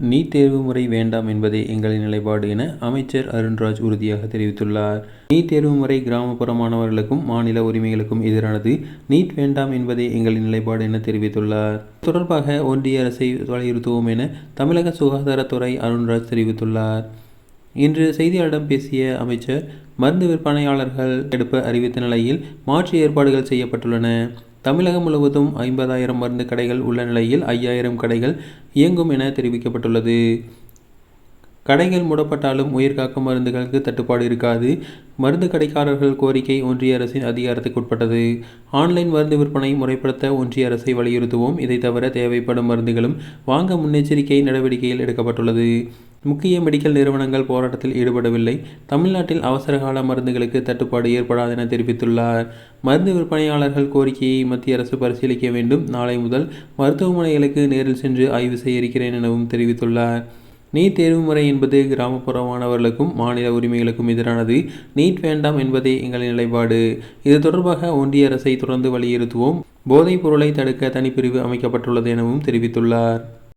NEET தேர்வு முறை வேண்டாம் என்பதே எங்களின் நிலைப்பாடு என அமைச்சர் அருண்ராஜ் உறுதியாக தெரிவித்துள்ளார். நீட் தேர்வு முறை கிராமப்புற மாணவர்களுக்கும் மாநில உரிமைகளுக்கும் எதிரானது. நீட் வேண்டாம் என்பதே எங்களின் நிலைப்பாடு என தெரிவித்துள்ளார். தொடர்பாக ஒன்றிய அரசை வலியுறுத்துவோம் என தமிழக சுகாதாரத்துறை அருண்ராஜ் தெரிவித்துள்ளார். இன்று செய்தியாளரிடம் பேசிய அமைச்சர், மருந்து விற்பனையாளர்கள் எடுப்ப அறிவித்த நிலையில் மாற்று ஏற்பாடுகள் செய்யப்பட்டுள்ளன. தமிழகம் முழுவதும் 50,000 மருந்து கடைகள் உள்ள நிலையில் 5,000 கடைகள் இயங்கும் என தெரிவிக்கப்பட்டுள்ளது. கடைகள் மூடப்பட்டாலும் உயிர்காக்கும் மருந்துகளுக்கு தட்டுப்பாடு இருக்காது. மருந்து கடைக்காரர்கள் கோரிக்கை ஒன்றிய அரசின் அதிகாரத்துக்கு உட்பட்டது. ஆன்லைன் மருந்து விற்பனை முறைப்படுத்த ஒன்றிய அரசை வலியுறுத்துவோம். இதை தவிர தேவைப்படும் மருந்துகளும் வாங்க முன்னெச்சரிக்கை நடவடிக்கைகள் எடுக்கப்பட்டுள்ளது. முக்கிய மெடிக்கல் நிறுவனங்கள் போராட்டத்தில் ஈடுபடவில்லை. தமிழ்நாட்டில் அவசரகால மருந்துகளுக்கு தட்டுப்பாடு ஏற்படாது என தெரிவித்துள்ளார். மருந்து விற்பனையாளர்கள் கோரிக்கையை மத்திய அரசு பரிசீலிக்க வேண்டும். நாளை முதல் மருத்துவமனைகளுக்கு நேரில் சென்று ஆய்வு செய்ய இருக்கிறேன் எனவும் தெரிவித்துள்ளார். நீட் தேர்வு முறை என்பது கிராமப்புற மாணவர்களுக்கும் மாநில உரிமைகளுக்கும் எதிரானது. நீட் வேண்டாம் என்பதே எங்களின் நிலைப்பாடு. இது தொடர்பாக ஒன்றிய அரசை தொடர்ந்து வலியுறுத்துவோம். போதைப் பொருளை தடுக்க தனிப்பிரிவு அமைக்கப்பட்டுள்ளது எனவும் தெரிவித்துள்ளார்.